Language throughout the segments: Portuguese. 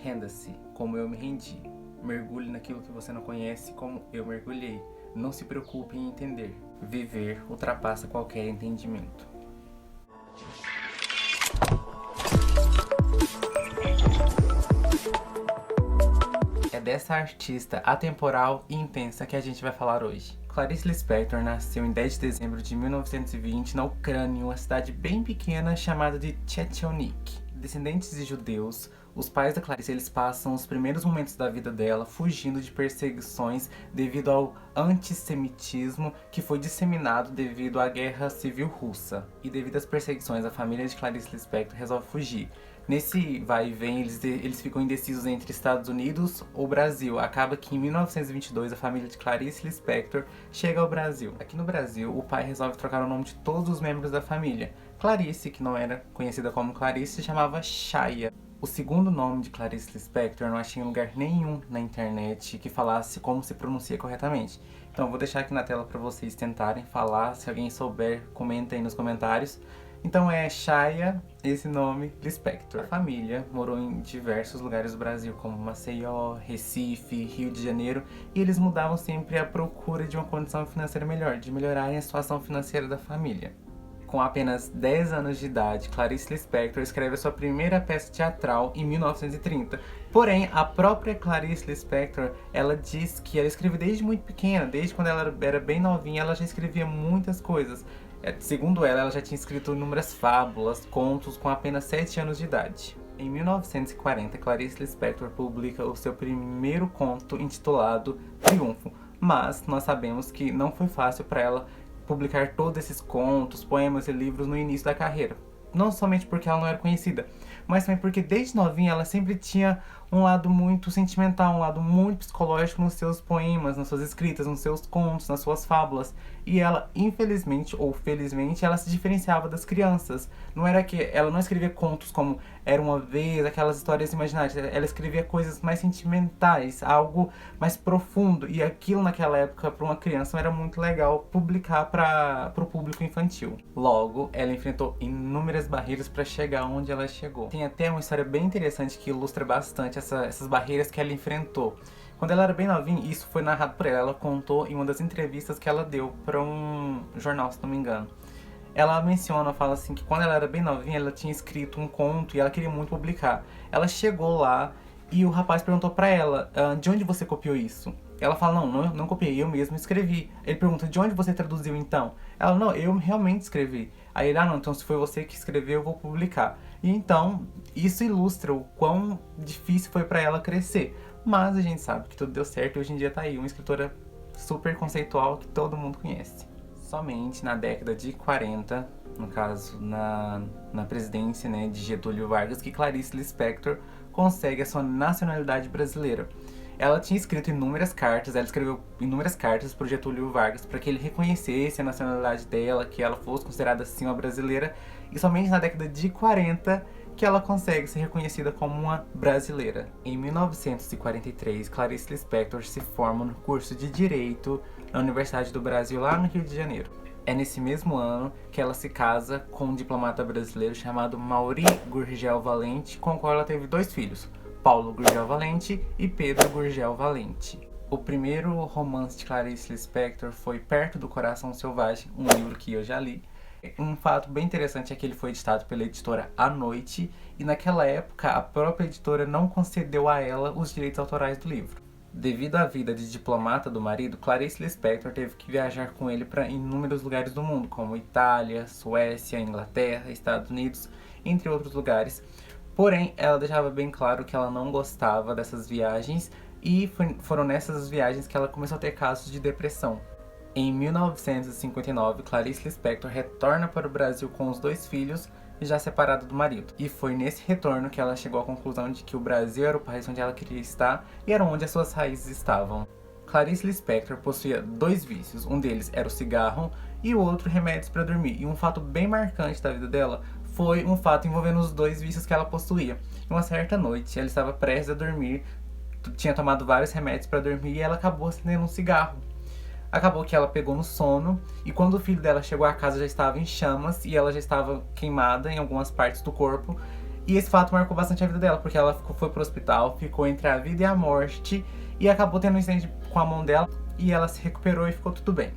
Renda-se como eu me rendi. Mergulhe naquilo que você não conhece como eu mergulhei. Não se preocupe em entender. Viver ultrapassa qualquer entendimento. É dessa artista atemporal e intensa que a gente vai falar hoje. Clarice Lispector nasceu em 10 de dezembro de 1920 na Ucrânia, uma cidade bem pequena chamada de Tchetchenik. Descendentes de judeus, os pais da Clarice eles passam os primeiros momentos da vida dela fugindo de perseguições devido ao antissemitismo que foi disseminado devido à Guerra Civil Russa. E devido às perseguições, a família de Clarice Lispector resolve fugir. Nesse vai e vem, eles ficam indecisos entre Estados Unidos ou Brasil. Acaba que em 1922 a família de Clarice Lispector chega ao Brasil. Aqui no Brasil, o pai resolve trocar o nome de todos os membros da família. Clarice, que não era conhecida como Clarice, se chamava Shaya. O segundo nome de Clarice Lispector eu não achei em lugar nenhum na internet que falasse como se pronuncia corretamente. Então eu vou deixar aqui na tela para vocês tentarem falar. Se alguém souber, comenta aí nos comentários. Então é Shaya, esse nome, Lispector. A família morou em diversos lugares do Brasil, como Maceió, Recife, Rio de Janeiro, e eles mudavam sempre à procura de uma condição financeira melhor, de melhorarem a situação financeira da família. Com apenas 10 anos de idade, Clarice Lispector escreve a sua primeira peça teatral em 1930. Porém, a própria Clarice Lispector, ela diz que ela escreve desde muito pequena, desde quando ela era bem novinha, ela já escrevia muitas coisas. Segundo ela já tinha escrito inúmeras fábulas, contos com apenas 7 anos de idade. Em 1940, Clarice Lispector publica o seu primeiro conto intitulado Triunfo, mas nós sabemos que não foi fácil para ela publicar todos esses contos, poemas e livros no início da carreira. Não somente porque ela não era conhecida, mas também porque desde novinha ela sempre tinha um lado muito sentimental, um lado muito psicológico nos seus poemas, nas suas escritas, nos seus contos, nas suas fábulas. E ela, infelizmente ou felizmente, ela se diferenciava das crianças. Não era que ela não escrevia contos como Era uma Vez, aquelas histórias imaginárias. Ela escrevia coisas mais sentimentais, algo mais profundo. E aquilo naquela época, para uma criança, era muito legal publicar para o público infantil. Logo, ela enfrentou inúmeras barreiras para chegar onde ela chegou. Tem até uma história bem interessante que ilustra bastante essas barreiras que ela enfrentou. Quando ela era bem novinha, isso foi narrado por ela. Ela contou em uma das entrevistas que ela deu para um jornal, se não me engano. Ela fala assim, que quando ela era bem novinha, ela tinha escrito um conto e ela queria muito publicar. Ela chegou lá e o rapaz perguntou pra ela, de onde você copiou isso? Ela fala, não copiei, eu mesmo escrevi. Ele pergunta, de onde você traduziu então? Ela, não, eu realmente escrevi. Aí ele, não, então se foi você que escreveu, eu vou publicar. E então, isso ilustra o quão difícil foi pra ela crescer. Mas a gente sabe que tudo deu certo e hoje em dia tá aí, uma escritora super conceitual que todo mundo conhece. Somente na década de 40, no caso na presidência, né, de Getúlio Vargas, que Clarice Lispector consegue a sua nacionalidade brasileira. Ela tinha escrito inúmeras cartas, ela escreveu inúmeras cartas para o Getúlio Vargas para que ele reconhecesse a nacionalidade dela, que ela fosse considerada assim uma brasileira, e somente na década de 40 que ela consegue ser reconhecida como uma brasileira. Em 1943, Clarice Lispector se forma no curso de Direito na Universidade do Brasil, lá no Rio de Janeiro. É nesse mesmo ano que ela se casa com um diplomata brasileiro chamado Mauri Gurgel Valente, com o qual ela teve 2 filhos, Paulo Gurgel Valente e Pedro Gurgel Valente. O primeiro romance de Clarice Lispector foi Perto do Coração Selvagem, um livro que eu já li. Um fato bem interessante é que ele foi editado pela editora À Noite, e naquela época a própria editora não concedeu a ela os direitos autorais do livro. Devido à vida de diplomata do marido, Clarice Lispector teve que viajar com ele para inúmeros lugares do mundo, como Itália, Suécia, Inglaterra, Estados Unidos, entre outros lugares. Porém, ela deixava bem claro que ela não gostava dessas viagens, e foram nessas viagens que ela começou a ter casos de depressão. Em 1959, Clarice Lispector retorna para o Brasil com os 2 filhos, já separada do marido. E foi nesse retorno que ela chegou à conclusão de que o Brasil era o país onde ela queria estar e era onde as suas raízes estavam. Clarice Lispector possuía 2 vícios, um deles era o cigarro e o outro remédios para dormir. E um fato bem marcante da vida dela foi um fato envolvendo os 2 vícios que ela possuía. Uma certa noite, ela estava prestes a dormir, tinha tomado vários remédios para dormir e ela acabou acendendo um cigarro. Acabou que ela pegou no sono e quando o filho dela chegou à casa já estava em chamas e ela já estava queimada em algumas partes do corpo. E esse fato marcou bastante a vida dela, porque ela foi pro hospital, ficou entre a vida e a morte, e acabou tendo um incidente com a mão dela, e ela se recuperou e ficou tudo bem.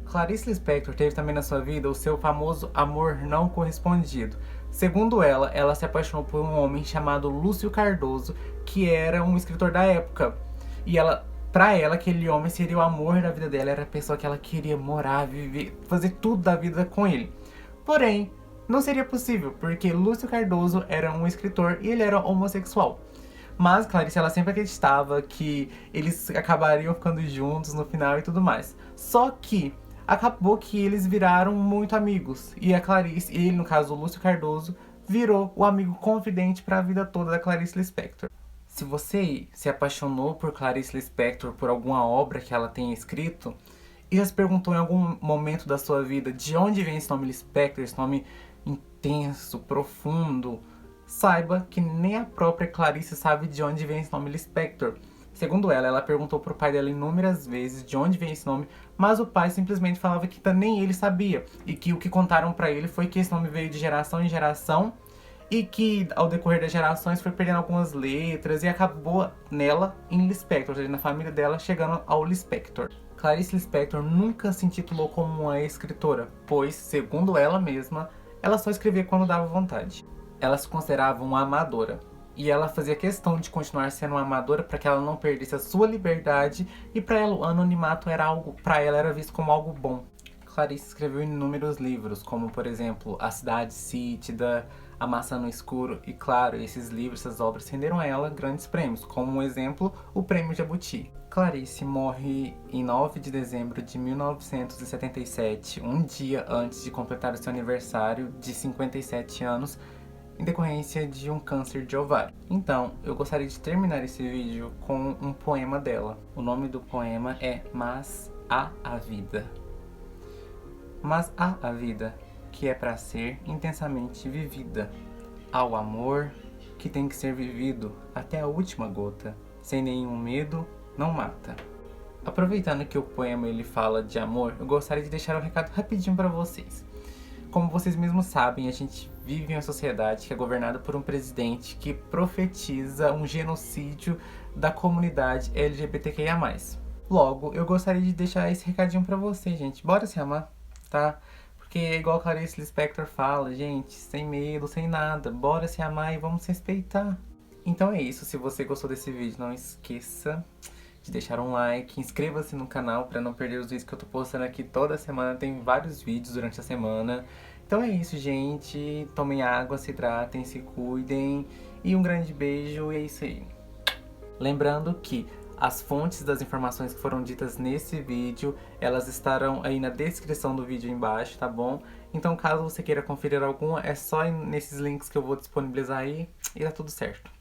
Clarice Lispector teve também na sua vida o seu famoso amor não correspondido. Segundo ela, ela se apaixonou por um homem chamado Lúcio Cardoso, que era um escritor da época. E pra ela, aquele homem seria o amor da vida dela, era a pessoa que ela queria morar, viver, fazer tudo da vida com ele. Porém, não seria possível, porque Lúcio Cardoso era um escritor e ele era homossexual. Mas Clarice, ela sempre acreditava que eles acabariam ficando juntos no final e tudo mais. Só que acabou que eles viraram muito amigos. E a Clarice, ele no caso o Lúcio Cardoso, virou o amigo confidente para a vida toda da Clarice Lispector. Se você se apaixonou por Clarice Lispector por alguma obra que ela tenha escrito, e já se perguntou em algum momento da sua vida de onde vem esse nome Lispector, esse nome intenso, profundo, saiba que nem a própria Clarice sabe de onde vem esse nome Lispector. Segundo ela, ela perguntou pro pai dela inúmeras vezes de onde vem esse nome, mas o pai simplesmente falava que nem ele sabia. E que o que contaram pra ele foi que esse nome veio de geração em geração e que ao decorrer das gerações foi perdendo algumas letras e acabou nela em Lispector, ou seja, na família dela chegando ao Lispector. Clarice Lispector nunca se intitulou como uma escritora, pois, segundo ela mesma, ela só escrevia quando dava vontade. Ela se considerava uma amadora. E ela fazia questão de continuar sendo uma amadora para que ela não perdesse a sua liberdade e para ela o anonimato era algo, para ela era visto como algo bom. Clarice escreveu inúmeros livros, como por exemplo A Cidade Cítida, A Maçã no Escuro, e claro, esses livros, essas obras renderam a ela grandes prêmios, como um exemplo, o Prêmio Jabuti. Clarice morre em 9 de dezembro de 1977, um dia antes de completar o seu aniversário de 57 anos, em decorrência de um câncer de ovário. Então, eu gostaria de terminar esse vídeo com um poema dela. O nome do poema é Mas há a Vida. Mas há a vida, que é para ser intensamente vivida. Há o amor, que tem que ser vivido até a última gota. Sem nenhum medo, não mata. Aproveitando que o poema ele fala de amor, eu gostaria de deixar um recado rapidinho para vocês. Como vocês mesmos sabem, a gente vive em uma sociedade que é governada por um presidente que profetiza um genocídio da comunidade LGBTQIA+. Logo, eu gostaria de deixar esse recadinho pra vocês, gente. Bora se amar, tá? Porque é igual a Clarice Lispector fala, gente, sem medo, sem nada. Bora se amar e vamos se respeitar. Então é isso, se você gostou desse vídeo, não esqueça de deixar um like, inscreva-se no canal para não perder os vídeos que eu tô postando aqui toda semana, tem vários vídeos durante a semana. Então é isso, gente, tomem água, se hidratem, se cuidem e um grande beijo e é isso aí. Lembrando que as fontes das informações que foram ditas nesse vídeo, elas estarão aí na descrição do vídeo embaixo, tá bom? Então caso você queira conferir alguma, é só ir nesses links que eu vou disponibilizar aí e tá tudo certo.